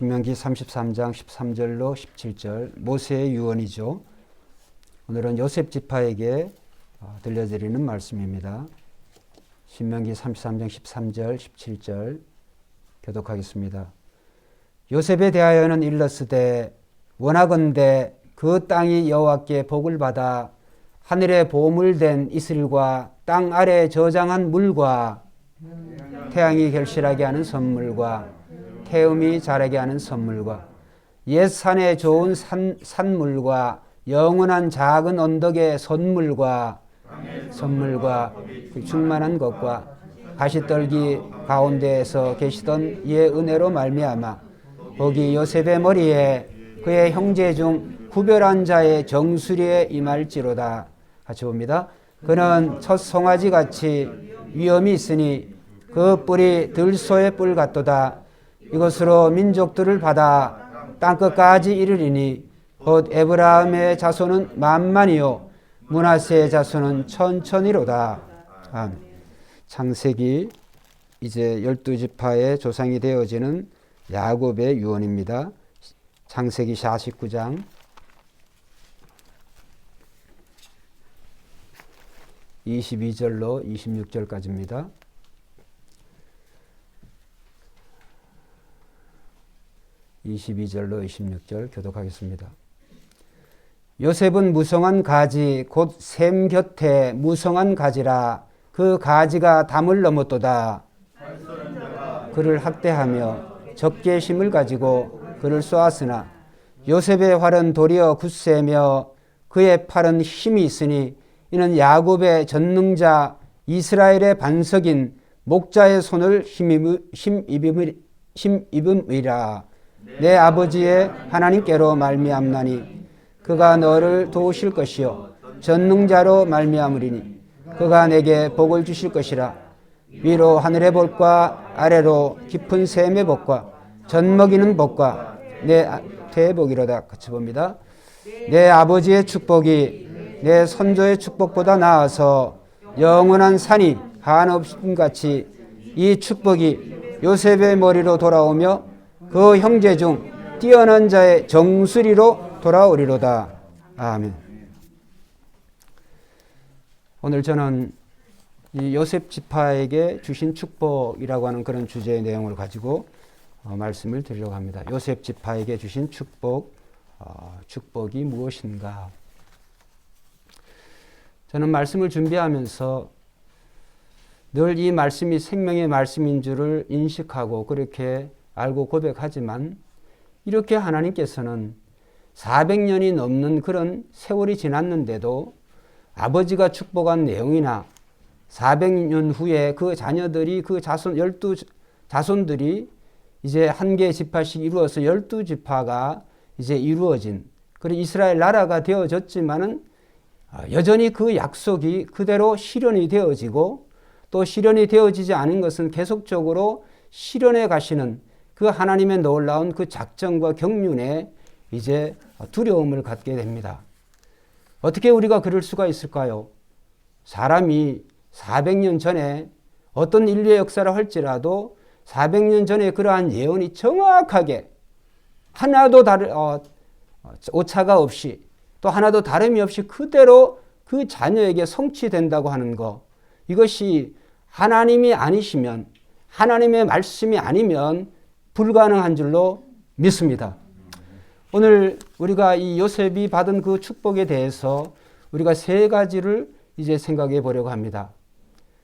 신명기 33장 13절로 17절 모세의 유언이죠. 오늘은 요셉 지파에게 들려드리는 말씀입니다. 신명기 33장 13절 17절 교독하겠습니다. 요셉에 대하여는 일렀으되 원하건대 그 땅이 여호와께 복을 받아 하늘에 보물된 이슬과 땅 아래 저장한 물과 태양이 결실하게 하는 선물과 태음이 자라게 하는 선물과 옛 산에 좋은 산물과 영원한 작은 언덕의 선물과 충만한 것과 가시떨기 가운데에서 계시던 이의 은혜로 말미암아 복이 요셉의 머리에 그의 형제 중 구별한 자의 정수리에 임할지로다. 같이 봅니다. 그는 첫 송아지 같이 위엄이 있으니 그 뿔이 들소의 뿔 같도다. 이것으로 민족들을 받아 땅끝까지 이르리니 곧 에브라임의 자손은 만만이요 므낫세의 자손은 천천히로다. 아멘. 창세기 이제 12지파의 조상이 되어지는 야곱의 유언입니다. 창세기 49장 22절로 26절까지입니다. (22절로 26절) 교독하겠습니다. 요셉은 무성한 가지 곧 샘 곁에 무성한 가지라. 그 가지가 담을 넘었도다. 그를 학대하며 적개심을 가지고 그를 쏘았으나 요셉의 활은 도리어 굳세며 그의 팔은 힘이 있으니 이는 야곱의 전능자 이스라엘의 반석인 목자의 손을 힘입음이라. 내 아버지의 하나님께로 말미암나니 그가 너를 도우실 것이요 전능자로 말미암으리니 그가 내게 복을 주실 것이라. 위로 하늘의 복과 아래로 깊은 샘의 복과 젖먹이는 복과 내 대복이로다. 같이 봅니다. 내 아버지의 축복이 내 선조의 축복보다 나아서 영원한 산이 한없음같이 이 축복이 요셉의 머리로 돌아오며 그 형제 중 뛰어난 자의 정수리로 돌아오리로다. 아멘. 오늘 저는 이 요셉 지파에게 주신 축복이라고 하는 그런 주제의 내용을 가지고 말씀을 드리려고 합니다. 요셉 지파에게 주신 축복이 무엇인가? 저는 말씀을 준비하면서 늘 이 말씀이 생명의 말씀인 줄을 인식하고 그렇게 알고 고백하지만 이렇게 하나님께서는 400년이 넘는 그런 세월이 지났는데도 아버지가 축복한 내용이나 400년 후에 그 자녀들이 그 12자손들이 이제 한 개의 지파씩 이루어서 12지파가 이제 이루어진 그리고 이스라엘 나라가 되어졌지만은 여전히 그 약속이 그대로 실현이 되어지고 또 실현이 되어지지 않은 것은 계속적으로 실현해 가시는 그 하나님의 놀라운 그 작정과 경륜에 이제 두려움을 갖게 됩니다. 어떻게 우리가 그럴 수가 있을까요? 사람이 400년 전에 어떤 인류의 역사를 할지라도 400년 전에 그러한 예언이 정확하게 하나도 오차가 없이 또 하나도 다름이 없이 그대로 그 자녀에게 성취된다고 하는 것, 이것이 하나님이 아니시면, 하나님의 말씀이 아니면 불가능한 줄로 믿습니다. 오늘 우리가 이 요셉이 받은 그 축복에 대해서 우리가 세 가지를 이제 생각해 보려고 합니다.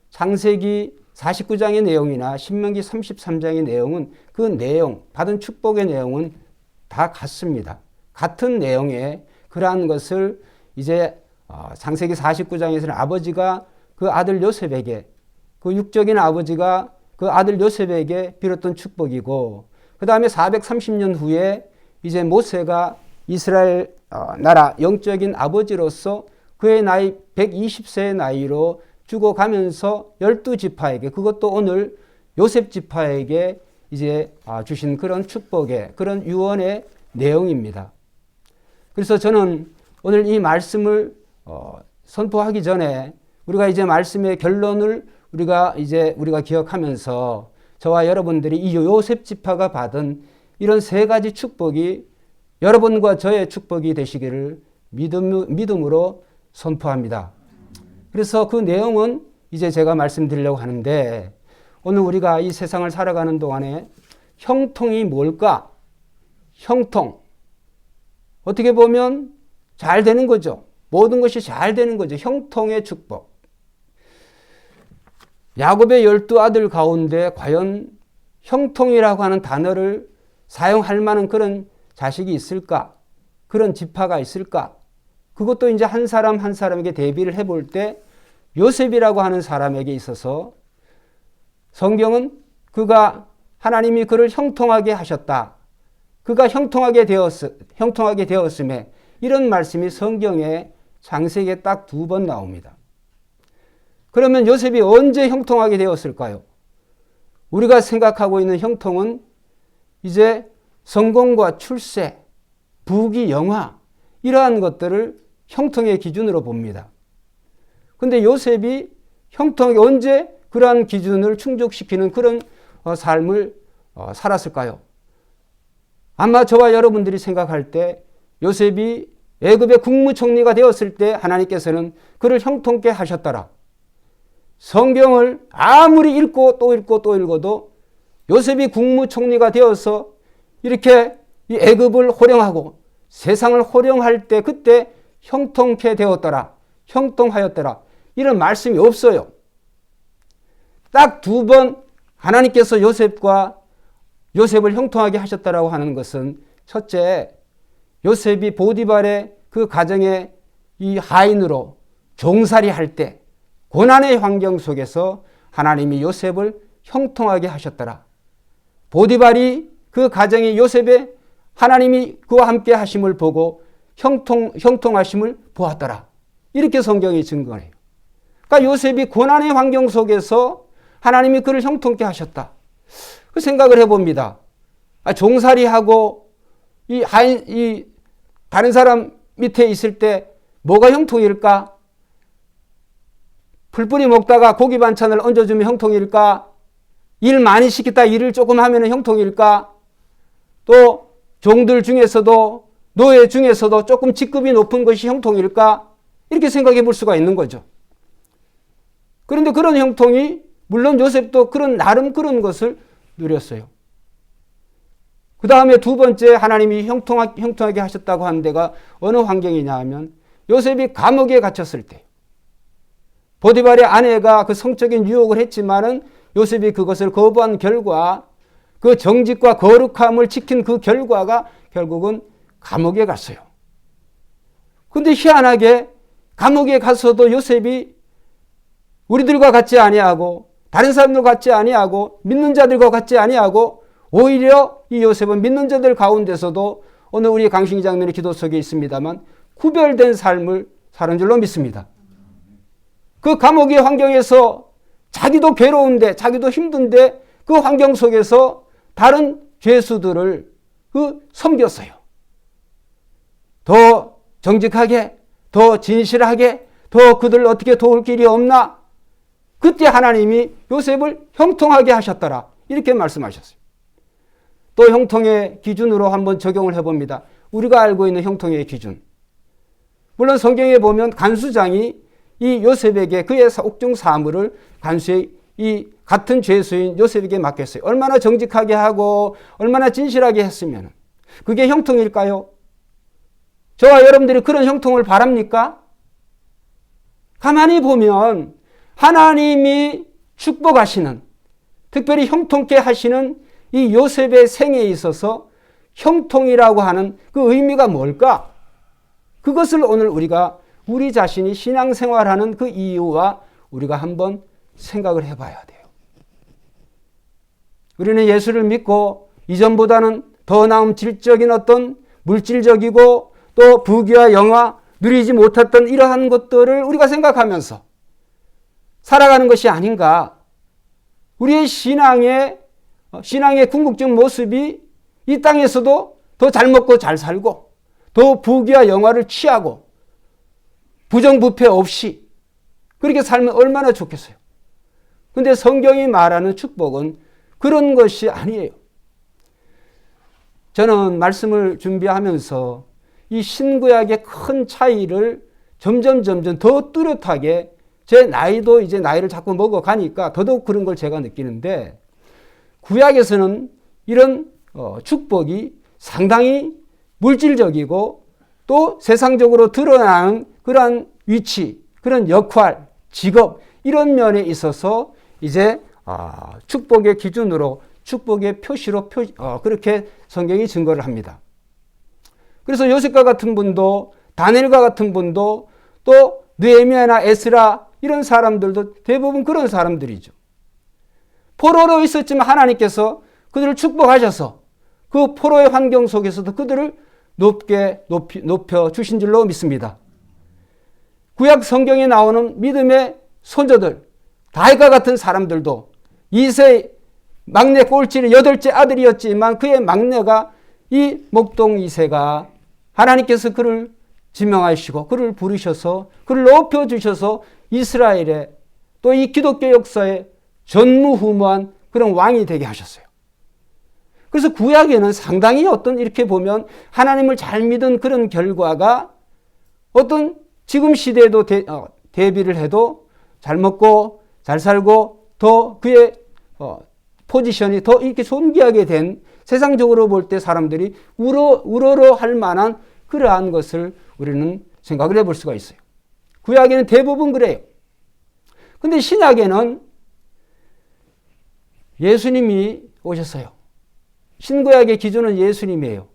창세기 49장의 내용이나 신명기 33장의 내용은 그 내용, 받은 축복의 내용은 다 같습니다. 같은 내용에 그러한 것을 이제 창세기 49장에서는 아버지가 그 아들 요셉에게, 그 육적인 아버지가 그 아들 요셉에게 빌었던 축복이고, 그 다음에 430년 후에 이제 모세가 이스라엘 나라 영적인 아버지로서 그의 나이 120세의 나이로 죽어가면서 12지파에게, 그것도 오늘 요셉 지파에게 이제 주신 그런 축복의, 그런 유언의 내용입니다. 그래서 저는 오늘 이 말씀을 선포하기 전에 우리가 이제 말씀의 결론을 우리가 기억하면서 저와 여러분들이 이 요셉 지파가 받은 이런 세 가지 축복이 여러분과 저의 축복이 되시기를 믿음으로 선포합니다. 그래서 그 내용은 이제 제가 말씀드리려고 하는데, 오늘 우리가 이 세상을 살아가는 동안에 형통이 뭘까? 형통. 어떻게 보면 잘 되는 거죠. 모든 것이 잘 되는 거죠. 형통의 축복. 야곱의 12아들 가운데 과연 형통이라고 하는 단어를 사용할 만한 그런 자식이 있을까? 그런 지파가 있을까? 그것도 이제 한 사람 한 사람에게 대비를 해볼 때 요셉이라고 하는 사람에게 있어서 성경은 하나님이 그를 형통하게 하셨다. 그가 형통하게 되었음에 이런 말씀이 성경에 창세기에 딱 2번 나옵니다. 그러면 요셉이 언제 형통하게 되었을까요? 우리가 생각하고 있는 형통은 이제 성공과 출세, 부귀, 영화 이러한 것들을 형통의 기준으로 봅니다. 그런데 요셉이 형통이 언제 그러한 기준을 충족시키는 그런 삶을 살았을까요? 아마 저와 여러분들이 생각할 때 요셉이 애굽의 국무총리가 되었을 때 하나님께서는 그를 형통케 하셨더라. 성경을 아무리 읽고 또 읽고 또 읽어도 요셉이 국무총리가 되어서 이렇게 이 애굽을 호령하고 세상을 호령할 때 그때 형통케 되었더라. 형통하였더라. 이런 말씀이 없어요. 딱 2번 하나님께서 요셉을 형통하게 하셨다라고 하는 것은, 첫째, 요셉이 보디발의 그 가정의 이 하인으로 종살이 할 때 고난의 환경 속에서 하나님이 요셉을 형통하게 하셨더라. 보디발이 그 가정의 요셉의 하나님이 그와 함께 하심을 보고 형통하심을 보았더라. 이렇게 성경이 증거해요. 그러니까 요셉이 고난의 환경 속에서 하나님이 그를 형통케 하셨다. 그 생각을 해봅니다. 종살이하고 이 다른 사람 밑에 있을 때 뭐가 형통일까? 풀뿌리 먹다가 고기 반찬을 얹어주면 형통일까? 일 많이 시켰다 일을 조금 하면 형통일까? 또 종들 중에서도 노예 중에서도 조금 직급이 높은 것이 형통일까? 이렇게 생각해 볼 수가 있는 거죠. 그런데 그런 형통이 물론 요셉도 나름 그런 것을 누렸어요. 그 다음에 2번째 하나님이 형통하게 하셨다고 하는 데가 어느 환경이냐 하면 요셉이 감옥에 갇혔을 때, 보디발의 아내가 그 성적인 유혹을 했지만은 요셉이 그것을 거부한 결과, 그 정직과 거룩함을 지킨 그 결과가 결국은 감옥에 갔어요. 근데 희한하게 감옥에 가서도 요셉이 우리들과 같지 아니하고 다른 사람들과 같지 아니하고 믿는 자들과 같지 아니하고 오히려 이 요셉은 믿는 자들 가운데서도 오늘 우리 강신기 장로의 기도 속에 있습니다만 구별된 삶을 사는 줄로 믿습니다. 그 감옥의 환경에서 자기도 괴로운데 자기도 힘든데 그 환경 속에서 다른 죄수들을 섬겼어요. 더 정직하게, 더 진실하게, 더 그들을 어떻게 도울 길이 없나? 그때 하나님이 요셉을 형통하게 하셨더라. 이렇게 말씀하셨어요. 또 형통의 기준으로 한번 적용을 해봅니다. 우리가 알고 있는 형통의 기준. 물론 성경에 보면 간수장이 이 요셉에게 그의 옥중 사물을 간수의 이 같은 죄수인 요셉에게 맡겼어요. 얼마나 정직하게 하고 얼마나 진실하게 했으면 그게 형통일까요? 저와 여러분들이 그런 형통을 바랍니까? 가만히 보면 하나님이 축복하시는, 특별히 형통케 하시는 이 요셉의 생에 있어서 형통이라고 하는 그 의미가 뭘까? 그것을 오늘 우리 자신이 신앙생활하는 그 이유와 우리가 한번 생각을 해봐야 돼요. 우리는 예수를 믿고 이전보다는 더 나은 질적인 어떤 물질적이고 또 부귀와 영화 누리지 못했던 이러한 것들을 우리가 생각하면서 살아가는 것이 아닌가. 우리의 신앙의 궁극적 모습이 이 땅에서도 더 잘 먹고 잘 살고 더 부귀와 영화를 취하고 부정부패 없이 그렇게 살면 얼마나 좋겠어요. 그런데 성경이 말하는 축복은 그런 것이 아니에요. 저는 말씀을 준비하면서 이 신구약의 큰 차이를 점점 더 뚜렷하게 제 나이도 이제 나이를 자꾸 먹어가니까 더더욱 그런 걸 제가 느끼는데, 구약에서는 이런 축복이 상당히 물질적이고 또 세상적으로 드러나는 그러한 위치, 그런 역할, 직업, 이런 면에 있어서 이제 축복의 기준으로, 축복의 표시로 그렇게 성경이 증거를 합니다. 그래서 요셉과 같은 분도, 다니엘과 같은 분도, 또 느헤미야나 에스라 이런 사람들도 대부분 그런 사람들이죠. 포로로 있었지만 하나님께서 그들을 축복하셔서 그 포로의 환경 속에서도 그들을 높여 주신 줄로 믿습니다. 구약 성경에 나오는 믿음의 손자들, 다윗과 같은 사람들도 2세 막내 꼴찌는 8째 아들이었지만 그의 막내가 이 목동 2세가 하나님께서 그를 지명하시고 그를 부르셔서 그를 높여주셔서 이스라엘의 또 이 기독교 역사의 전무후무한 그런 왕이 되게 하셨어요. 그래서 구약에는 상당히 이렇게 보면 하나님을 잘 믿은 그런 결과가 어떤 지금 시대에도 대비를 해도 잘 먹고 잘 살고 더 그의 포지션이 더 이렇게 존귀하게 된, 세상적으로 볼 때 사람들이 우러러 할 만한 그러한 것을 우리는 생각을 해볼 수가 있어요. 구약에는 대부분 그래요. 근데 신약에는 예수님이 오셨어요. 신구약의 기준은 예수님이에요.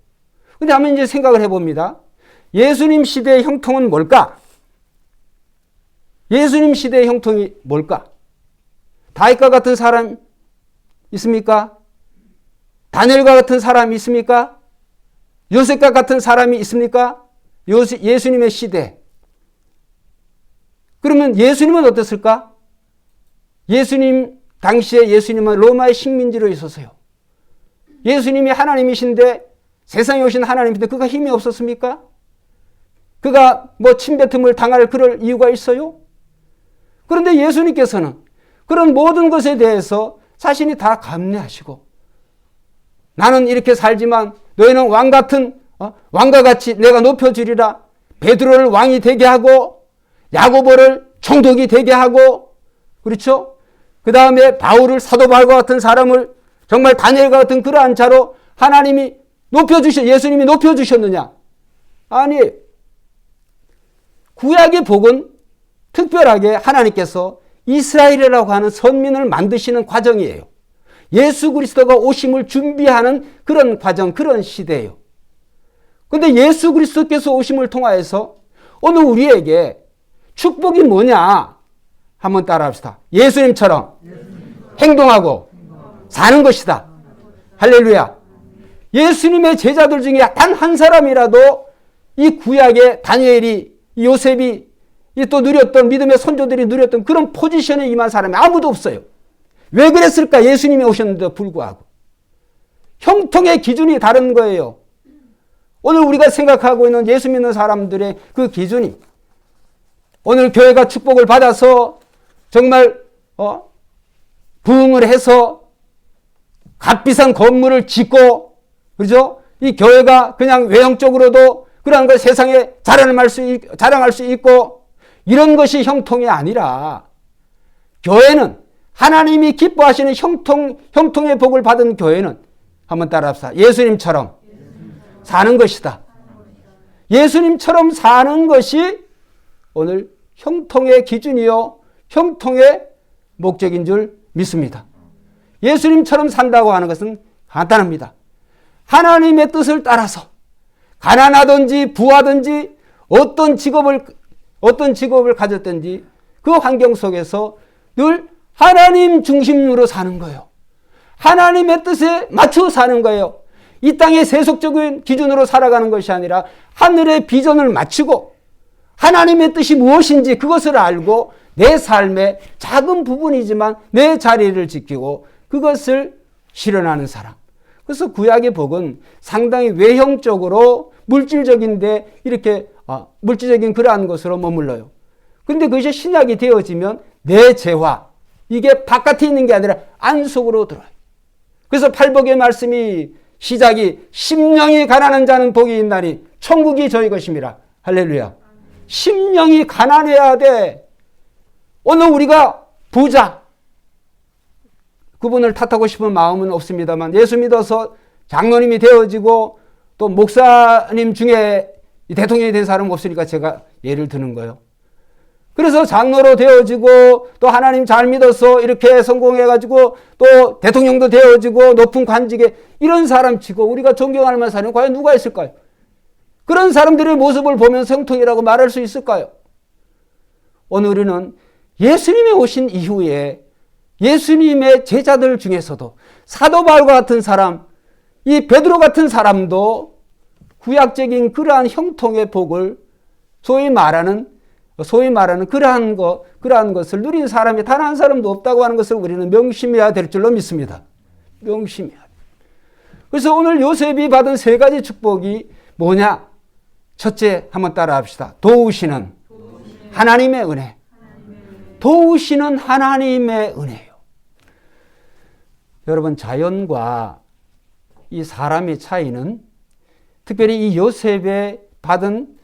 근데 한번 이제 생각을 해봅니다. 예수님 시대의 형통은 뭘까? 예수님 시대의 형통이 뭘까? 다윗과 같은 사람 있습니까? 다니엘과 같은 사람이 있습니까? 요셉과 같은 사람이 있습니까? 예수님의 시대. 그러면 예수님은 어땠을까? 예수님 당시에 예수님은 로마의 식민지로 있었어요. 예수님이 하나님이신데, 세상에 오신 하나님인데 그가 힘이 없었습니까? 그가 침뱉음을 당할 그럴 이유가 있어요? 그런데 예수님께서는 그런 모든 것에 대해서 자신이 다 감내하시고, 나는 이렇게 살지만 너희는 왕과 같이 내가 높여주리라. 베드로를 왕이 되게 하고 야고보를 총독이 되게 하고, 그렇죠? 그 다음에 바울을 사도 바울과 같은 사람을 정말 다니엘과 같은 그러한 자로 하나님이 예수님이 높여주셨느냐? 아니, 구약의 복은 특별하게 하나님께서 이스라엘이라고 하는 선민을 만드시는 과정이에요. 예수 그리스도가 오심을 준비하는 그런 과정, 그런 시대예요. 그런데 예수 그리스도께서 오심을 통하여서 오늘 우리에게 축복이 뭐냐? 한번 따라합시다. 예수님처럼 행동하고 사는 것이다. 할렐루야. 예수님의 제자들 중에 단 한 사람이라도 이 구약의 다니엘이, 요셉이 또 누렸던, 믿음의 선조들이 누렸던 그런 포지션에 임한 사람이 아무도 없어요. 왜 그랬을까? 예수님이 오셨는데도 불구하고. 형통의 기준이 다른 거예요. 오늘 우리가 생각하고 있는 예수 믿는 사람들의 그 기준이, 오늘 교회가 축복을 받아서 정말 부흥을 해서 값비싼 건물을 짓고, 그렇죠? 이 교회가 그냥 외형적으로도 그러한 걸 세상에 자랑할 수 있고, 이런 것이 형통이 아니라, 교회는 하나님이 기뻐하시는 형통의 복을 받은 교회는, 한번 따라합시다. 예수님처럼 사는 것이다. 예수님처럼 사는 것이 오늘 형통의 기준이요, 형통의 목적인 줄 믿습니다. 예수님처럼 산다고 하는 것은 간단합니다. 하나님의 뜻을 따라서 가난하든지 부하든지 어떤 직업을 가졌든지 그 환경 속에서 늘 하나님 중심으로 사는 거예요. 하나님의 뜻에 맞춰 사는 거예요. 이 땅의 세속적인 기준으로 살아가는 것이 아니라 하늘의 비전을 맞추고 하나님의 뜻이 무엇인지 그것을 알고 내 삶의 작은 부분이지만 내 자리를 지키고 그것을 실현하는 사람. 그래서 구약의 복은 상당히 외형적으로 물질적인데 이렇게 물질적인 그러한 것으로 머물러요. 그런데 그것이 신약이 되어지면 내 재화, 이게 바깥에 있는 게 아니라 안속으로 들어요. 그래서 팔복의 말씀이 시작이 심령이 가난한 자는 복이 있나니 천국이 저희 것입니다. 할렐루야. 심령이 가난해야 돼. 오늘 우리가 부자, 그분을 탓하고 싶은 마음은 없습니다만 예수 믿어서 장로님이 되어지고 또 목사님 중에 대통령이 된 사람은 없으니까 제가 예를 드는 거예요. 그래서 장로로 되어지고 또 하나님 잘 믿어서 이렇게 성공해가지고 또 대통령도 되어지고 높은 관직에 이런 사람 치고 우리가 존경할 만한 사람이 과연 누가 있을까요? 그런 사람들의 모습을 보면 성통이라고 말할 수 있을까요? 오늘 우리는 예수님이 오신 이후에 예수님의 제자들 중에서도 사도 바울과 같은 사람, 이 베드로 같은 사람도 구약적인 그러한 형통의 복을 소위 말하는 그러한 것을 누린 사람이 단 한 사람도 없다고 하는 것을 우리는 명심해야 될 줄로 믿습니다. 명심해야 돼. 그래서 오늘 요셉이 받은 세 가지 축복이 뭐냐? 첫째, 한번 따라 합시다. 도우시는 하나님의 은혜. 도우시는 하나님의 은혜예요. 여러분, 자연과 이 사람의 차이는 특별히 이 요셉이 받은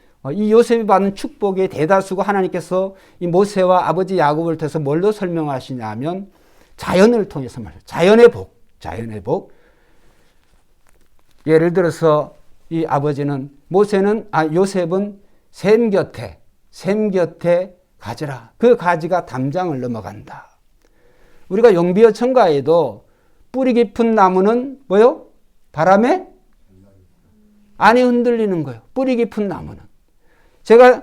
축복의 대다수가 하나님께서 이 모세와 아버지 야곱을 통해서 뭘로 설명하시냐면 자연을 통해서 말이에요. 자연의 복. 예를 들어서 이 요셉은 샘 곁에 가지라. 그 가지가 담장을 넘어간다. 우리가 용비어 청가에도 뿌리 깊은 나무는 뭐요? 바람에 안이 흔들리는 거예요. 뿌리 깊은 나무는. 제가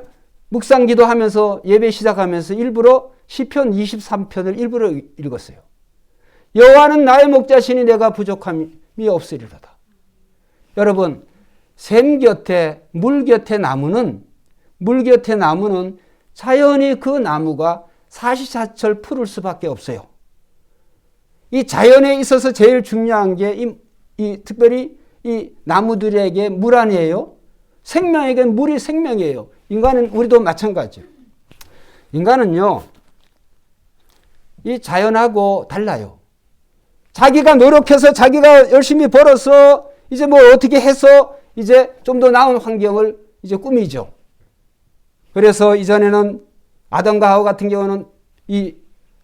묵상 기도하면서 예배 시작하면서 일부러 시편 23편을 일부러 읽었어요. 여호와는 나의 목자시니 내가 부족함이 없으리로다. 여러분, 물 곁에 나무는 자연히 그 나무가 사시사철 푸를 수밖에 없어요. 이 자연에 있어서 제일 중요한 게 특별히 이 나무들에게 물 아니에요? 생명에게 물이 생명이에요. 인간은 우리도 마찬가지예요. 인간은요, 이 자연하고 달라요. 자기가 노력해서 자기가 열심히 벌어서 이제 뭐 어떻게 해서 이제 좀 더 나은 환경을 이제 꾸미죠. 그래서 이전에는 아담과 하와 같은 경우는 이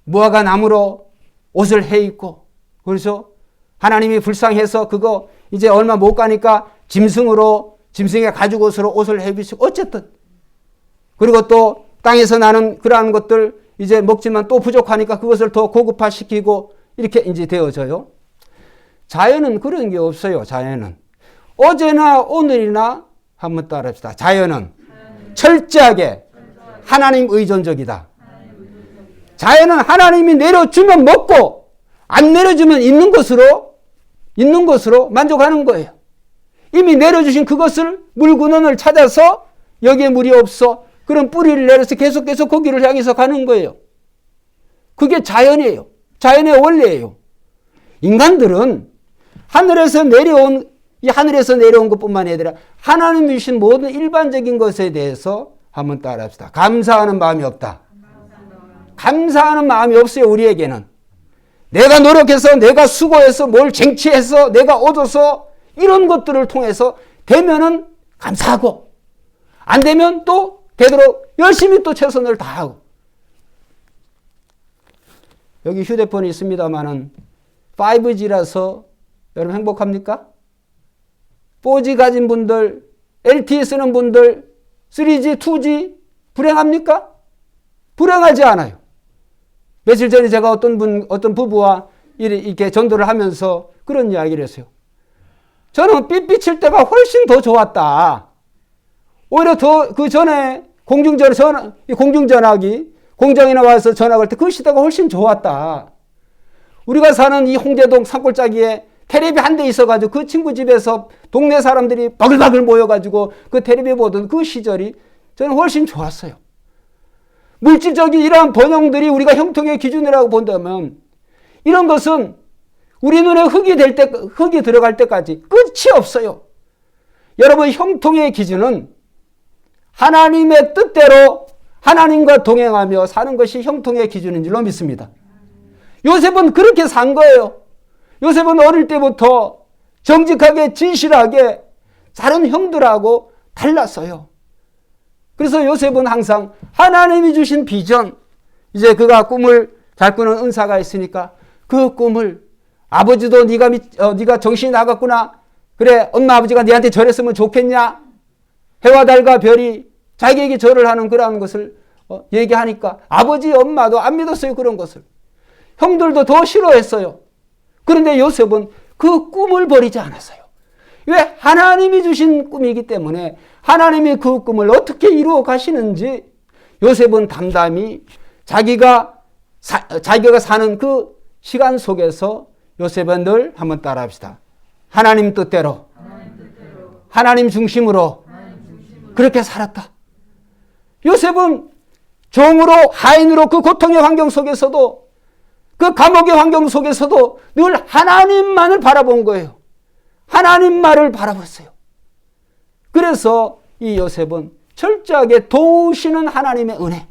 무화과 나무로 옷을 해 입고, 그래서 하나님이 불쌍해서 그거 이제 얼마 못 가니까 짐승의 가죽옷으로 옷을 해 입으시고, 어쨌든 그리고 또 땅에서 나는 그러한 것들 이제 먹지만 또 부족하니까 그것을 더 고급화시키고 이렇게 이제 되어져요. 자연은 그런 게 없어요. 자연은 어제나 오늘이나 한번 따라합시다. 자연은 철저하게 하나님 의존적이다. 자연은 하나님이 내려주면 먹고 안 내려주면 있는 것으로 만족하는 거예요. 이미 내려주신 그것을 물구멍을 찾아서 여기에 물이 없어. 그런 뿌리를 내려서 계속 거기를 향해서 가는 거예요. 그게 자연이에요. 자연의 원리예요. 인간들은 하늘에서 내려온 것뿐만 아니라 하나님이 주신 모든 일반적인 것에 대해서 한번 따라합시다. 감사하는 마음이 없다. 감사하는 마음이 없어요. 우리에게는. 내가 노력해서 내가 수고해서 뭘 쟁취해서 내가 얻어서 이런 것들을 통해서 되면은 감사하고 안 되면 또 되도록 열심히 또 최선을 다하고. 여기 휴대폰이 있습니다만은 5G라서 여러분 행복합니까? 4G 가진 분들, LTE 쓰는 분들, 3G, 2G 불행합니까? 불행하지 않아요. 며칠 전에 제가 어떤 부부와 이렇게 전도를 하면서 그런 이야기를 했어요. 저는 삐삐칠 때가 훨씬 더 좋았다. 오히려 그 전에 공중전화기, 공장에 나와서 전화 걸 때 그 시대가 훨씬 좋았다. 우리가 사는 이 홍대동 산골짜기에 텔레비 한 대 있어가지고 그 친구 집에서 동네 사람들이 바글바글 모여가지고 그 텔레비 보던 그 시절이 저는 훨씬 좋았어요. 물질적인 이러한 번영들이 우리가 형통의 기준이라고 본다면 이런 것은 우리 눈에 흙이 들어갈 때까지 끝이 없어요. 여러분, 형통의 기준은 하나님의 뜻대로 하나님과 동행하며 사는 것이 형통의 기준인 줄로 믿습니다. 요셉은 그렇게 산 거예요. 요셉은 어릴 때부터 정직하게 진실하게 다른 형들하고 달랐어요. 그래서 요셉은 항상 하나님이 주신 비전, 이제 그가 꿈을 잘 꾸는 은사가 있으니까 그 꿈을 아버지도 네가 정신이 나갔구나. 그래 엄마 아버지가 네한테 절했으면 좋겠냐. 해와 달과 별이 자기에게 절을 하는 그러한 것을 얘기하니까 아버지 엄마도 안 믿었어요. 그런 것을. 형들도 더 싫어했어요. 그런데 요셉은 그 꿈을 버리지 않았어요. 왜? 하나님이 주신 꿈이기 때문에 하나님이 그 꿈을 어떻게 이루어 가시는지 요셉은 담담히 자기가 사는 그 시간 속에서 요셉은 늘 한번 따라합시다. 하나님 뜻대로, 하나님 중심으로 그렇게 살았다. 요셉은 종으로 하인으로 그 고통의 환경 속에서도 그 감옥의 환경 속에서도 늘 하나님만을 바라본 거예요. 하나님만을 바라봤어요. 그래서 이 요셉은 철저하게 도우시는 하나님의 은혜,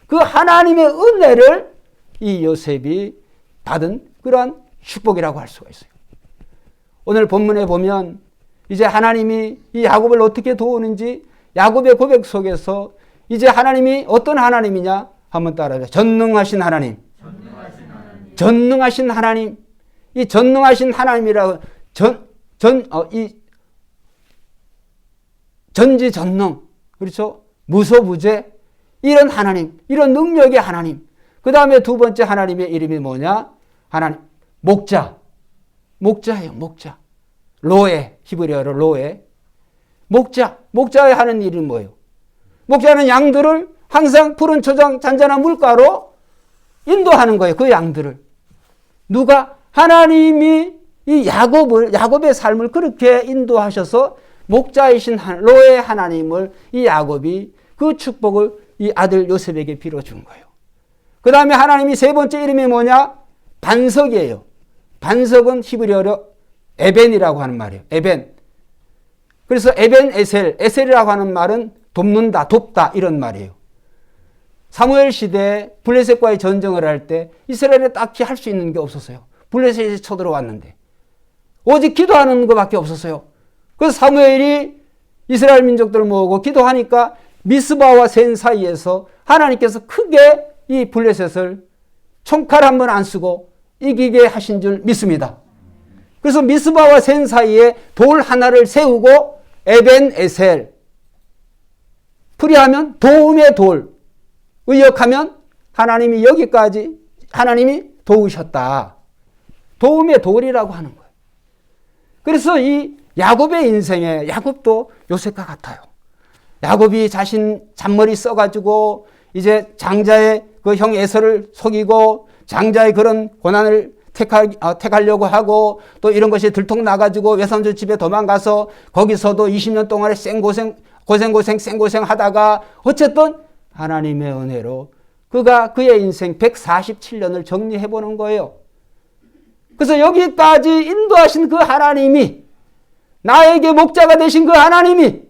그 하나님의 은혜를 이 요셉이 받은 그러한 축복이라고 할 수가 있어요. 오늘 본문에 보면 이제 하나님이 이 야곱을 어떻게 도우는지 야곱의 고백 속에서 이제 하나님이 어떤 하나님이냐 한번 따라해요. 전능하신 하나님. 전능하신 하나님. 이 전능하신 하나님이라고 전지전능, 그렇죠? 무소부재, 이런 하나님, 이런 능력의 하나님. 그 다음에 두 번째 하나님의 이름이 뭐냐? 하나님, 목자예요, 목자. 로에, 히브리어로 로에. 목자에 하는 일이 뭐예요? 목자는 양들을 항상 푸른 초장 잔잔한 물가로 인도하는 거예요, 그 양들을. 누가? 하나님이 이 야곱의 삶을 그렇게 인도하셔서 목자이신 로의 하나님을 이 야곱이 그 축복을 이 아들 요셉에게 빌어준 거예요. 그 다음에 하나님이 세 번째 이름이 뭐냐? 반석이에요. 반석은 히브리어로 에벤이라고 하는 말이에요. 에벤. 그래서 에벤 에셀이라고 하는 말은 돕는다, 돕다 이런 말이에요. 사무엘 시대에 블레셋과의 전쟁을 할 때 이스라엘에 딱히 할 수 있는 게 없었어요. 블레셋이 쳐들어왔는데 오직 기도하는 것밖에 없었어요. 그래서 사무엘이 이스라엘 민족들을 모으고 기도하니까 미스바와 센 사이에서 하나님께서 크게 이 블레셋을 총칼 한 번 안 쓰고 이기게 하신 줄 믿습니다. 그래서 미스바와 센 사이에 돌 하나를 세우고 에벤 에셀, 풀이하면 도움의 돌, 의역하면 하나님이 여기까지 하나님이 도우셨다. 도움의 돌이라고 하는 거예요. 그래서 이 야곱의 인생에 야곱도 요셉과 같아요. 야곱이 자신 잔머리 써가지고 이제 장자의 그 형 에서를 속이고 장자의 그런 고난을 택하려고 하고 또 이런 것이 들통나가지고 외삼촌 집에 도망가서 거기서도 20년 동안에 고생 하다가 어쨌든 하나님의 은혜로 그가 그의 인생 147년을 정리해보는 거예요. 그래서 여기까지 인도하신 그 하나님이 나에게 목자가 되신 그 하나님이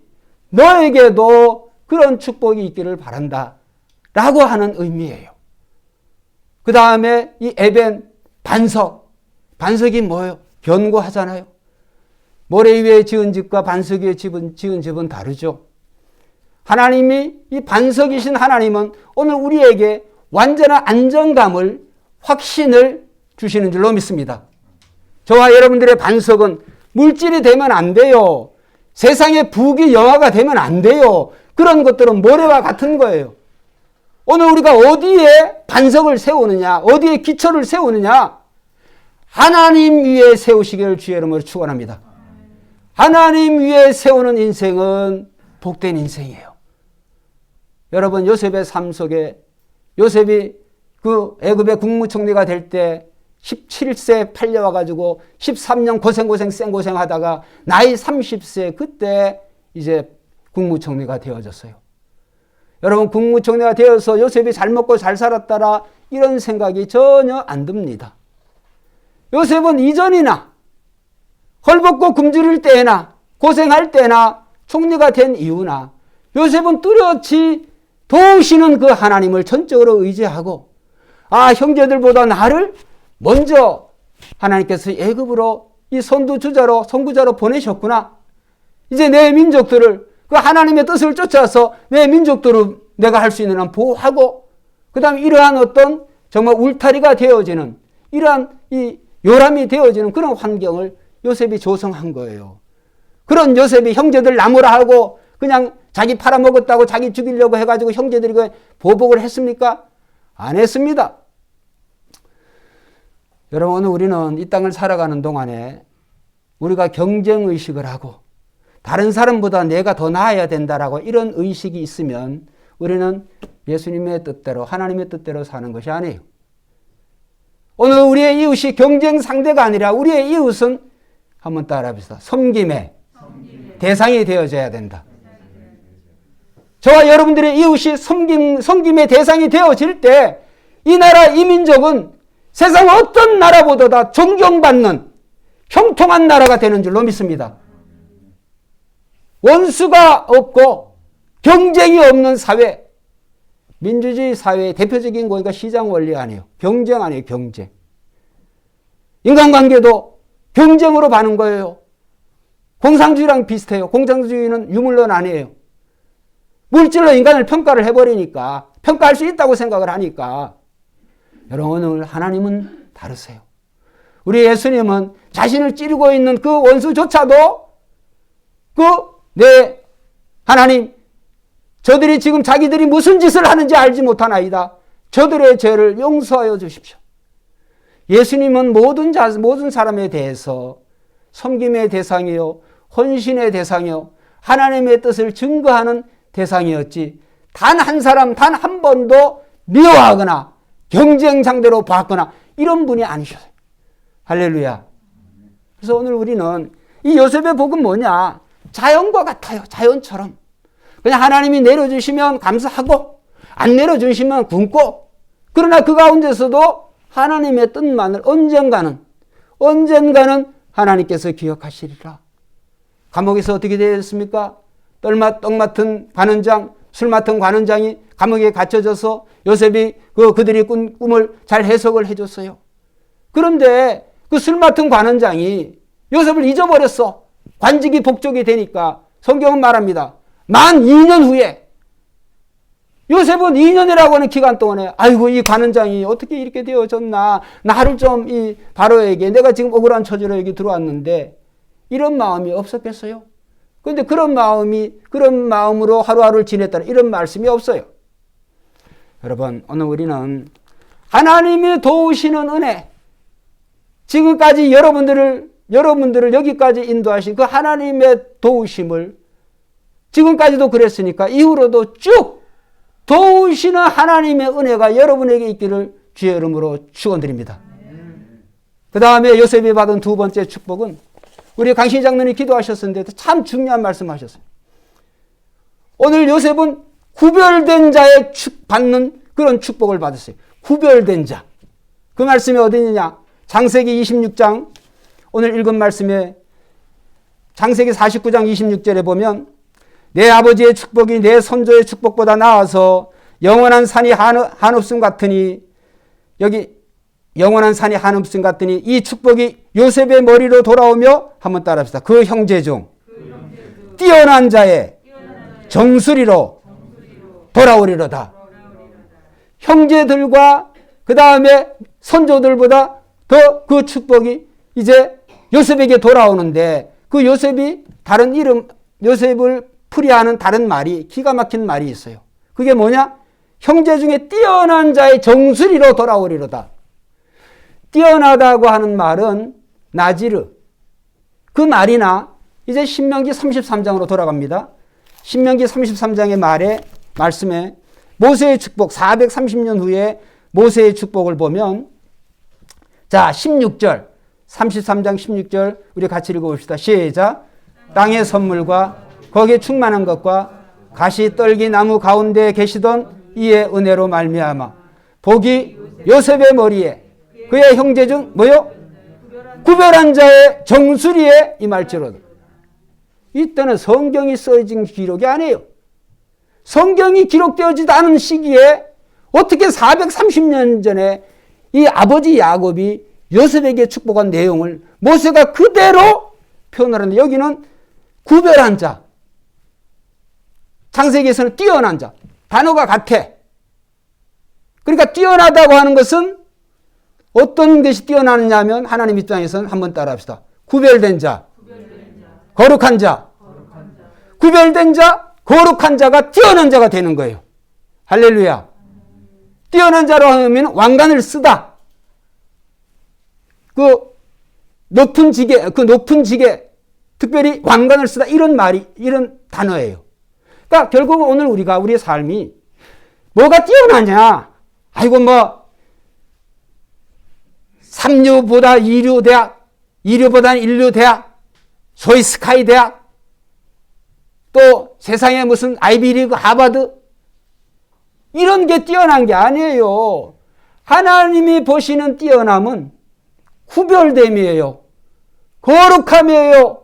너에게도 그런 축복이 있기를 바란다 라고 하는 의미예요. 그 다음에 이 에벤 반석이 뭐예요? 견고하잖아요. 모래 위에 지은 집과 반석 위에 지은 집은 다르죠. 하나님이 이 반석이신 하나님은 오늘 우리에게 완전한 안정감을 확신을 주시는 줄로 믿습니다. 저와 여러분들의 반석은 물질이 되면 안 돼요. 세상의 부귀 영화가 되면 안 돼요. 그런 것들은 모래와 같은 거예요. 오늘 우리가 어디에 반석을 세우느냐, 어디에 기초를 세우느냐, 하나님 위에 세우시기를 주의 이름으로 축원합니다. 하나님 위에 세우는 인생은 복된 인생이에요. 여러분, 요셉의 삶 속에 요셉이 그 애굽의 국무총리가 될 때 17세 팔려와가지고 13년 고생 하다가 나이 30세 그때 이제 국무총리가 되어졌어요. 여러분, 국무총리가 되어서 요셉이 잘 먹고 잘 살았다라 이런 생각이 전혀 안 듭니다. 요셉은 이전이나 헐벗고 굶주릴 때나 고생할 때나 총리가 된 이유나 요셉은 뚜렷이 도우시는 그 하나님을 전적으로 의지하고 형제들보다 나를 먼저 하나님께서 애굽으로 이 선구자로 보내셨구나. 이제 내 민족들을 그 하나님의 뜻을 쫓아서 내 민족들을 내가 할 수 있는 한 보호하고, 그 다음에 이러한 어떤 정말 울타리가 되어지는, 이러한 이 요람이 되어지는 그런 환경을 요셉이 조성한 거예요. 그런 요셉이 형제들 나무라 하고 그냥 자기 팔아먹었다고 자기 죽이려고 해가지고 형제들이 보복을 했습니까? 안 했습니다. 여러분, 오늘 우리는 이 땅을 살아가는 동안에 우리가 경쟁의식을 하고 다른 사람보다 내가 더 나아야 된다라고 이런 의식이 있으면 우리는 예수님의 뜻대로, 하나님의 뜻대로 사는 것이 아니에요. 오늘 우리의 이웃이 경쟁 상대가 아니라 우리의 이웃은 한번 따라합시다. 섬김의 대상이 되어져야 된다. 저와 여러분들의 이웃이 섬김의 대상이 되어질 때 이 나라, 이 민족은 세상 어떤 나라보다 존경받는 형통한 나라가 되는 줄로 믿습니다. 원수가 없고 경쟁이 없는 사회, 민주주의 사회의 대표적인 거기가 시장 원리 아니에요. 경쟁 아니에요. 경쟁. 인간관계도 경쟁으로 가는 거예요. 공산주의랑 비슷해요. 공산주의는 유물론 아니에요. 물질로 인간을 평가를 해버리니까, 평가할 수 있다고 생각을 하니까. 여러분, 오늘 하나님은 다르세요. 우리 예수님은 자신을 찌르고 있는 그 원수조차도 내 하나님, 저들이 지금 자기들이 무슨 짓을 하는지 알지 못하나이다. 저들의 죄를 용서하여 주십시오. 예수님은 모든 사람에 대해서 섬김의 대상이요, 헌신의 대상이요, 하나님의 뜻을 증거하는 대상이었지, 단 한 사람, 단 한 번도 미워하거나 경쟁 상대로 봤거나 이런 분이 아니셨어요. 할렐루야. 그래서 오늘 우리는 이 요셉의 복은 뭐냐? 자연과 같아요. 자연처럼. 그냥 하나님이 내려주시면 감사하고 안 내려주시면 굶고, 그러나 그 가운데서도 하나님의 뜻만을 언젠가는 하나님께서 기억하시리라. 감옥에서 어떻게 되었습니까? 떡 맡은 관원장, 술 맡은 관원장이 감옥에 갇혀져서 요셉이 그들이 꾼 꿈을 잘 해석을 해줬어요. 그런데 그 술 맡은 관원장이 요셉을 잊어버렸어. 관직이 복족이 되니까 성경은 말합니다. 만 2년 후에, 요셉은 2년이라고 하는 기간 동안에 아이고 이 관원장이 어떻게 이렇게 되어졌나, 나를 좀 이 바로에게, 내가 지금 억울한 처지로 여기 들어왔는데, 이런 마음이 없었겠어요? 그런데 그런 마음으로 하루하루를 지냈다는 이런 말씀이 없어요. 여러분, 오늘 우리는 하나님이 도우시는 은혜, 지금까지 여러분들을 여기까지 인도하신 그 하나님의 도우심을, 지금까지도 그랬으니까 이후로도 쭉 도우시는 하나님의 은혜가 여러분에게 있기를 주의 이름으로 축원드립니다. 그 다음에 요셉이 받은 두 번째 축복은, 우리 강신희 장로님이 기도하셨었는데 참 중요한 말씀하셨어요. 오늘 요셉은 구별된 자의 받는 그런 축복을 받았어요. 구별된 자. 그 말씀이 어디 있느냐? 창세기 26장, 오늘 읽은 말씀에 창세기 49장 26절에 보면, 내 아버지의 축복이 내 선조의 축복보다 나아서 영원한 산이 한없음 같으니, 여기 영원한 산이 한없음 같으니 이 축복이 요셉의 머리로 돌아오며, 한번 따라합시다. 그 형제 중 뛰어난 자의 정수리로 돌아오리로다. 형제들과 그 다음에 선조들보다 더 그 축복이 이제 요셉에게 돌아오는데, 그 요셉이 다른 이름, 요셉을 풀이하는 다른 말이, 기가 막힌 말이 있어요. 그게 뭐냐? 형제 중에 뛰어난 자의 정수리로 돌아오리로다. 뛰어나다고 하는 말은 나지르. 그 말이나 이제 신명기 33장으로 돌아갑니다. 신명기 33장의 말씀에 모세의 축복, 430년 후에 모세의 축복을 보면, 자, 16절, 33장 16절 우리 같이 읽어봅시다. 시작. 땅의 선물과 거기에 충만한 것과 가시 떨기 나무 가운데 계시던 이의 은혜로 말미암아 복이 요셉의 머리에 그의 형제 중 뭐요? 구별한 자의 정수리에 임할지로다. 이때는 성경이 써진 기록이 아니에요. 성경이 기록되어지도 않은 시기에 어떻게 430년 전에 이 아버지 야곱이 요셉에게 축복한 내용을 모세가 그대로 표현을 하는데 여기는 구별한 자, 창세기에서는 뛰어난 자, 단어가 같아. 그러니까 뛰어나다고 하는 것은 어떤 것이 뛰어나느냐 하면 하나님 입장에서는 한번 따라합시다. 구별된 자, 거룩한 자, 구별된 자, 거룩한 자가 뛰어난 자가 되는 거예요. 할렐루야. 뛰어난 자로 하면 왕관을 쓰다. 그 높은 직에 특별히 왕관을 쓰다 이런 말이 이런 단어예요. 그러니까 결국 오늘 우리의 삶이 뭐가 뛰어나냐? 아이고 뭐 3류보다 2류 대학, 2류보다는 1류 대학, 소위 스카이 대학, 또 세상에 무슨 아이비리그 하버드 이런 게 뛰어난 게 아니에요. 하나님이 보시는 뛰어남은 구별됨이에요. 거룩함이에요.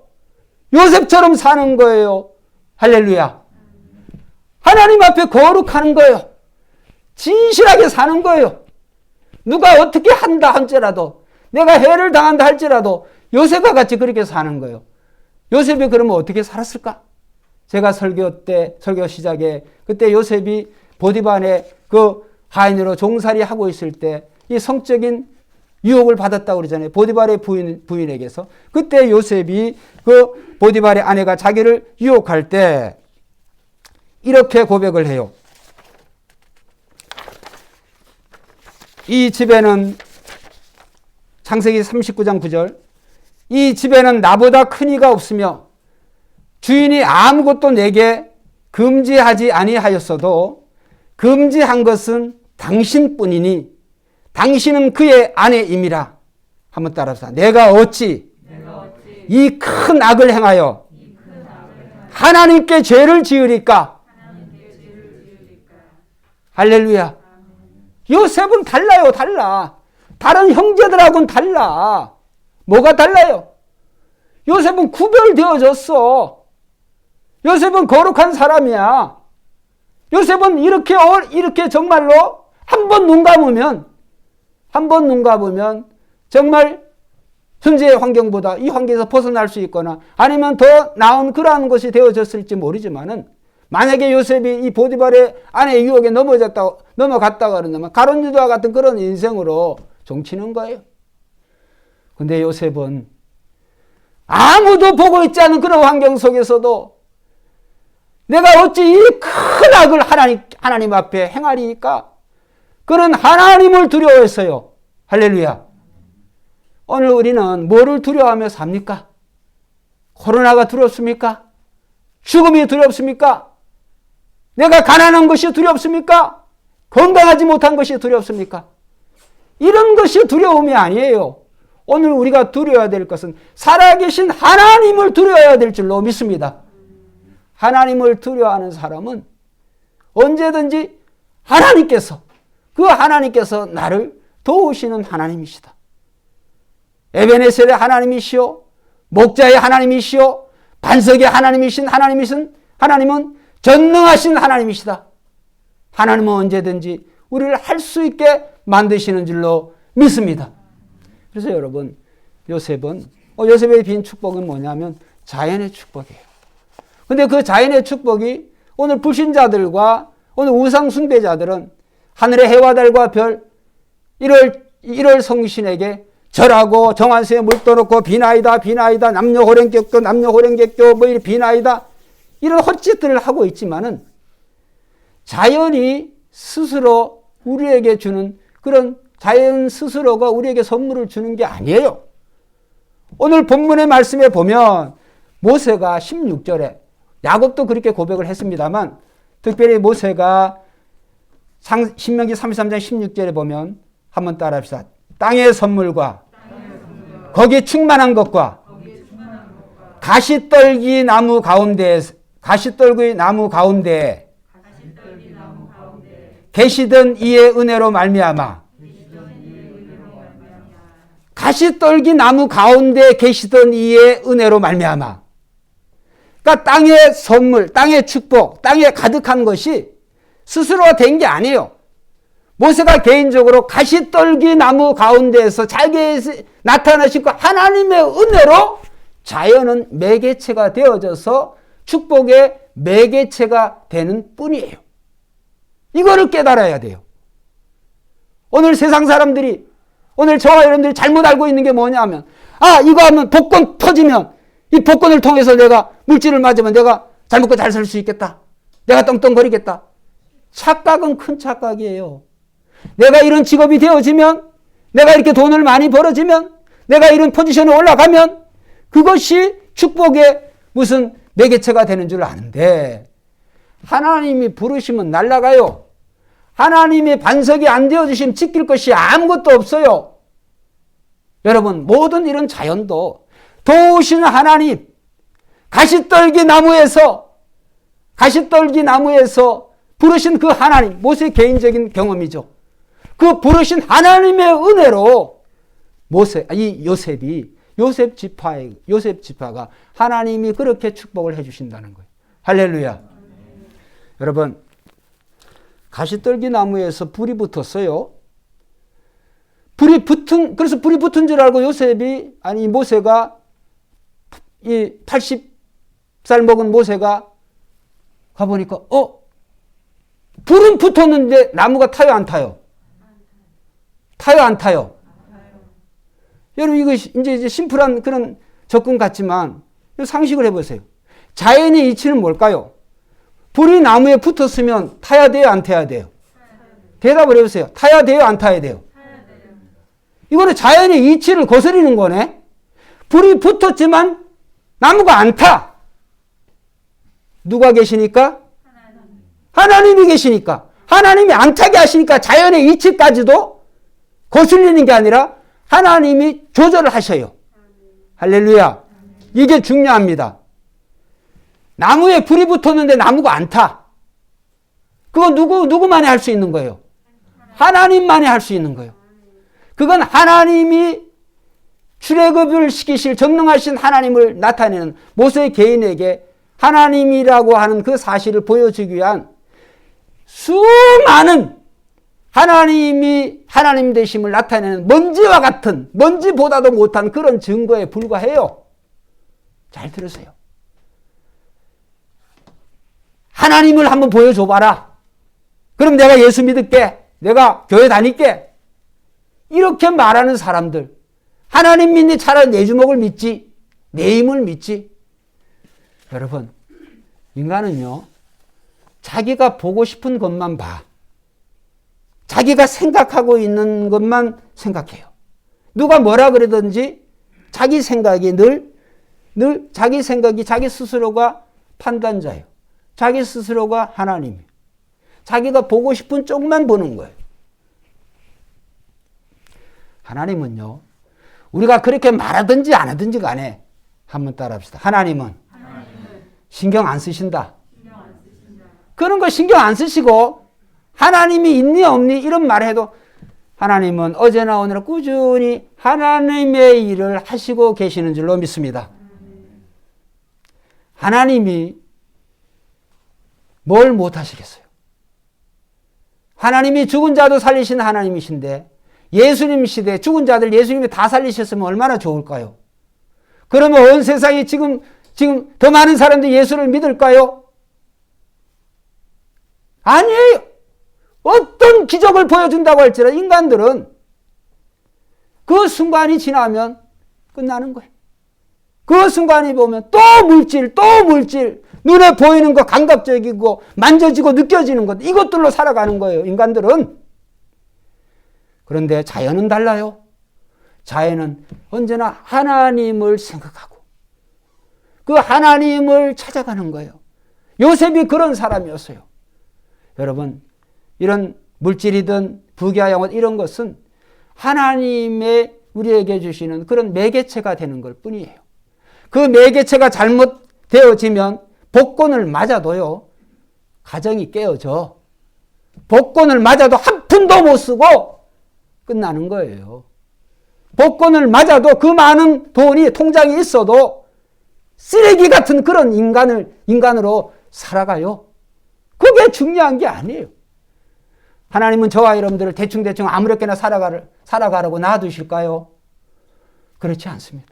요셉처럼 사는 거예요. 할렐루야. 하나님 앞에 거룩하는 거예요. 진실하게 사는 거예요. 누가 어떻게 한다 할지라도, 내가 해를 당한다 할지라도 요셉과 같이 그렇게 사는 거예요. 요셉이 그러면 어떻게 살았을까? 제가 설교 시작에 그때 요셉이 보디발의 그 하인으로 종살이 하고 있을 때 이 성적인 유혹을 받았다고 그러잖아요. 보디발의 부인에게서. 그때 요셉이 그 보디발의 아내가 자기를 유혹할 때 이렇게 고백을 해요. 이 집에는 창세기 39장 9절 이 집에는 나보다 큰 이가 없으며 주인이 아무것도 내게 금지하지 아니하였어도 금지한 것은 당신뿐이니 당신은 그의 아내임이라. 한번 따라합시다. 내가 어찌 이 큰 악을 행하여 하나님께 죄를 지으리까? 할렐루야. 요셉은 달라요. 달라. 다른 형제들하고는 달라. 뭐가 달라요? 요셉은 구별되어졌어. 요셉은 거룩한 사람이야. 요셉은 이렇게 정말로 한 번 눈 감으면 정말 현재의 환경보다 이 환경에서 벗어날 수 있거나 아니면 더 나은 그러한 것이 되어졌을지 모르지만은 만약에 요셉이 이 보디발의 아내의 유혹에 넘어갔다가 그러면 가룟 유다와 같은 그런 인생으로 종치는 거예요. 근데 요셉은 아무도 보고 있지 않은 그런 환경 속에서도 내가 어찌 이 큰 악을 하나님 앞에 행하리까? 그런 하나님을 두려워했어요. 할렐루야. 오늘 우리는 뭐를 두려워하며 삽니까? 코로나가 두렵습니까? 죽음이 두렵습니까? 내가 가난한 것이 두렵습니까? 건강하지 못한 것이 두렵습니까? 이런 것이 두려움이 아니에요. 오늘 우리가 두려워야 될 것은 살아계신 하나님을 두려워야 될 줄로 믿습니다. 하나님을 두려워하는 사람은 언제든지 하나님께서 나를 도우시는 하나님이시다. 에베네셀의 하나님이시오, 목자의 하나님이시오, 반석의 하나님이신 하나님은 전능하신 하나님이시다. 하나님은 언제든지 우리를 할 수 있게 만드시는 줄로 믿습니다. 그래서 여러분, 요셉의 빈 축복은 뭐냐면 자연의 축복이에요. 근데 그 자연의 축복이 오늘 불신자들과 오늘 우상 숭배자들은 하늘의 해와 달과 별 1월 성신에게 절하고 정한수에 물 떠놓고 비나이다 남녀 호랭객교 뭐 이런 비나이다 이런 헛짓들을 하고 있지만은 자연이 스스로 우리에게 주는 그런 자연 스스로가 우리에게 선물을 주는 게 아니에요. 오늘 본문의 말씀에 보면 모세가 16절에 야곱도 그렇게 고백을 했습니다만 특별히 모세가 신명기 33장 16절에 보면 한번 따라합시다. 땅의 선물과 거기 충만한 것과 가시떨기 나무 가운데 계시던 이의 은혜로 말미암아 가시떨기 나무 가운데 계시던 이의 은혜로 말미암아. 그러니까 땅의 선물, 땅의 축복, 땅에 가득한 것이 스스로가 된 게 아니에요. 모세가 개인적으로 가시떨기 나무 가운데에서 자기에게 나타나시고 하나님의 은혜로 자연은 매개체가 되어져서 축복의 매개체가 되는 뿐이에요. 이거를 깨달아야 돼요. 오늘 세상 사람들이, 오늘 저와 여러분들이 잘못 알고 있는 게 뭐냐면, 이거 하면 복권 터지면 이 복권을 통해서 내가 물질을 맞으면 내가 잘 먹고 잘 살 수 있겠다. 내가 떵떵거리겠다. 착각은 큰 착각이에요. 내가 이런 직업이 되어지면, 내가 이렇게 돈을 많이 벌어지면, 내가 이런 포지션에 올라가면 그것이 축복의 무슨 매개체가 되는 줄 아는데, 하나님이 부르시면 날아가요. 하나님의 반석이 안 되어주시면 지킬 것이 아무것도 없어요. 여러분, 모든 이런 자연도 도우시는 하나님, 가시떨기 나무에서 부르신 그 하나님, 모세의 개인적인 경험이죠. 그 부르신 하나님의 은혜로 요셉 지파가 하나님이 그렇게 축복을 해주신다는 거예요. 할렐루야. 여러분, 가시떨기 나무에서 불이 붙었어요. 그래서 불이 붙은 줄 알고 모세가 이 80살 먹은 모세가 가보니까, 불은 붙었는데 나무가 타요, 안 타요? 타요, 안 타요? 여러분, 이거 이제 심플한 그런 접근 같지만 상식을 해보세요. 자연의 이치는 뭘까요? 불이 나무에 붙었으면 타야 돼요, 안 타야 돼요? 대답을 해보세요. 타야 돼요, 안 타야 돼요? 이거는 자연의 이치를 거스리는 거네. 불이 붙었지만 나무가 안 타. 누가 계시니까? 하나님이 계시니까. 하나님이 안 타게 하시니까 자연의 이치까지도 거슬리는 게 아니라 하나님이 조절을 하셔요. 할렐루야. 이게 중요합니다. 나무에 불이 붙었는데 나무가 안 타. 그건 누구만이 할 수 있는 거예요? 하나님만이 할 수 있는 거예요. 그건 하나님이 출애굽을 시키실 전능하신 하나님을 나타내는 모세 개인에게 하나님이라고 하는 그 사실을 보여주기 위한 수많은 하나님이 하나님 되심을 나타내는 먼지와 같은, 먼지보다도 못한 그런 증거에 불과해요. 잘 들으세요. 하나님을 한번 보여줘봐라. 그럼 내가 예수 믿을게. 내가 교회 다닐게. 이렇게 말하는 사람들, 하나님 믿니? 차라리 내 주먹을 믿지, 내 힘을 믿지. 여러분, 인간은요, 자기가 보고 싶은 것만 봐. 자기가 생각하고 있는 것만 생각해요. 누가 뭐라 그러든지 자기 생각이 늘 자기 생각이 자기 스스로가 판단자예요. 자기 스스로가 하나님이에요. 자기가 보고 싶은 쪽만 보는 거예요. 하나님은요, 우리가 그렇게 말하든지 안 하든지 간에 한번 따라합시다. 하나님은 신경 안 쓰신다. 그런 거 신경 안 쓰시고 하나님이 있니 없니 이런 말 해도 하나님은 어제나 오늘나 꾸준히 하나님의 일을 하시고 계시는 줄로 믿습니다. 하나님이 뭘 못하시겠어요? 하나님이 죽은 자도 살리신 하나님이신데 예수님 시대에 죽은 자들 예수님이 다 살리셨으면 얼마나 좋을까요? 그러면 온 세상에 지금 더 많은 사람들이 예수를 믿을까요? 아니에요. 어떤 기적을 보여준다고 할지라도 인간들은 그 순간이 지나면 끝나는 거예요. 그 순간이 보면 또 물질, 눈에 보이는 거, 감각적이고 만져지고 느껴지는 것, 이것들로 살아가는 거예요, 인간들은. 그런데 자연은 달라요. 자연은 언제나 하나님을 생각하고 그 하나님을 찾아가는 거예요. 요셉이 그런 사람이었어요. 여러분, 이런 물질이든 부귀와 영혼 이런 것은 하나님의 우리에게 주시는 그런 매개체가 되는 것 뿐이에요. 그 매개체가 잘못되어지면 복권을 맞아도요, 가정이 깨어져. 복권을 맞아도 한 푼도 못 쓰고 끝나는 거예요. 복권을 맞아도 그 많은 돈이 통장에 있어도 쓰레기 같은 그런 인간으로 살아가요. 그게 중요한 게 아니에요. 하나님은 저와 여러분들을 대충대충 아무렇게나 살아가라고 놔두실까요? 그렇지 않습니다.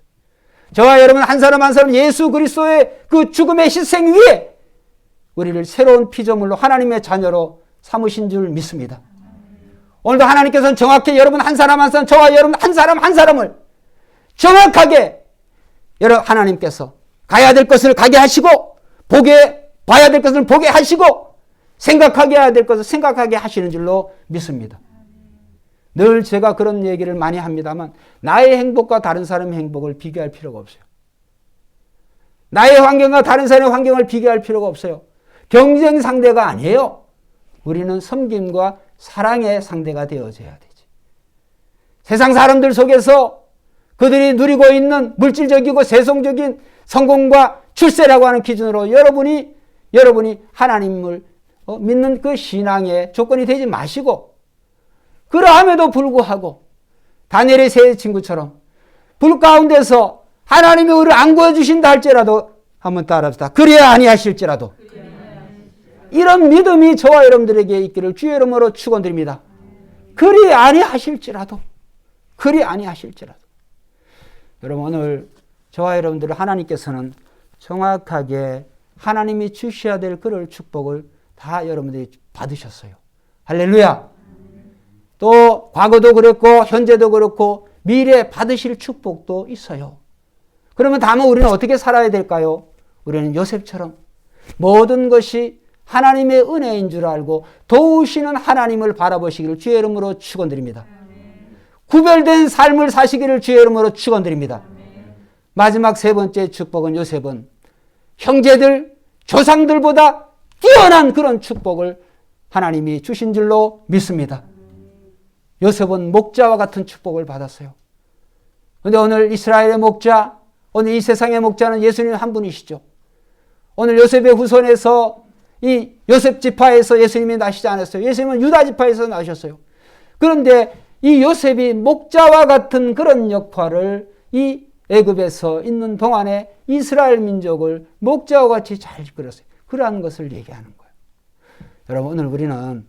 저와 여러분 한 사람 한 사람 예수 그리스도의 그 죽음의 희생 위에 우리를 새로운 피조물로 하나님의 자녀로 삼으신 줄 믿습니다. 오늘도 하나님께서는 정확히 여러분 한 사람 한 사람, 저와 여러분 한 사람 한 사람을 정확하게 하나님께서 가야 될 것을 가게 하시고 봐야 될 것을 보게 하시고 생각하게 해야 될 것을 생각하게 하시는 줄로 믿습니다. 늘 제가 그런 얘기를 많이 합니다만 나의 행복과 다른 사람의 행복을 비교할 필요가 없어요. 나의 환경과 다른 사람의 환경을 비교할 필요가 없어요. 경쟁 상대가 아니에요. 우리는 섬김과 사랑의 상대가 되어져야 되지. 세상 사람들 속에서 그들이 누리고 있는 물질적이고 세속적인 성공과 출세라고 하는 기준으로 여러분이 하나님을 믿는 그 신앙의 조건이 되지 마시고, 그러함에도 불구하고 다니엘의 세 친구처럼 불 가운데서 하나님이 우리를 안 구해주신다 할지라도 한번 따라합시다. 그래야 아니하실지라도. 이런 믿음이 저와 여러분들에게 있기를 주의 이름으로 축원드립니다. 그리 아니하실지라도. 여러분, 오늘 저와 여러분들을 하나님께서는 정확하게 하나님이 주셔야 될 그럴 축복을 다 여러분들이 받으셨어요. 할렐루야. 또 과거도 그렇고 현재도 그렇고 미래에 받으실 축복도 있어요. 그러면 다만 우리는 어떻게 살아야 될까요? 우리는 요셉처럼 모든 것이 하나님의 은혜인 줄 알고 도우시는 하나님을 바라보시기를 주의 이름으로 축원드립니다. 구별된 삶을 사시기를 주의 이름으로 축원드립니다. 마지막 세 번째 축복은 요셉은 형제들, 조상들보다 뛰어난 그런 축복을 하나님이 주신 줄로 믿습니다. 요셉은 목자와 같은 축복을 받았어요. 그런데 오늘 이스라엘의 목자, 오늘 이 세상의 목자는 예수님 한 분이시죠. 오늘 요셉의 후손에서 이 요셉 지파에서 예수님이 나시지 않았어요. 예수님은 유다 지파에서 나셨어요. 그런데 이 요셉이 목자와 같은 그런 역할을 이 애굽에서 있는 동안에 이스라엘 민족을 목자와 같이 잘 이끌었어요. 그러한 것을 얘기하는 거예요. 여러분, 오늘 우리는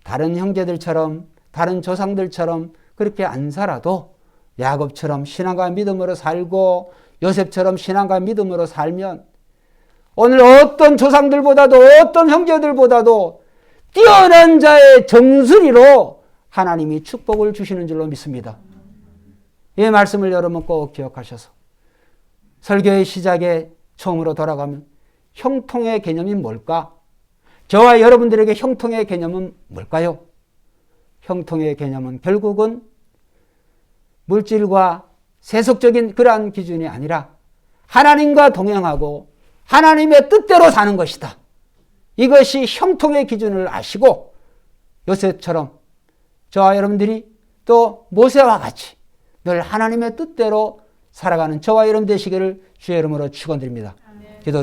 다른 형제들처럼 다른 조상들처럼 그렇게 안 살아도 야곱처럼 신앙과 믿음으로 살고 요셉처럼 신앙과 믿음으로 살면 오늘 어떤 조상들보다도 어떤 형제들보다도 뛰어난 자의 정수리로 하나님이 축복을 주시는 줄로 믿습니다. 이 말씀을 여러분 꼭 기억하셔서 설교의 시작에 처음으로 돌아가면 형통의 개념이 뭘까? 저와 여러분들에게 형통의 개념은 뭘까요? 형통의 개념은 결국은 물질과 세속적인 그러한 기준이 아니라 하나님과 동행하고 하나님의 뜻대로 사는 것이다. 이것이 형통의 기준을 아시고 요셉처럼 저와 여러분들이 또 모세와 같이 늘 하나님의 뜻대로 살아가는 저와 여러분 되시기를 주의 이름으로 축원드립니다.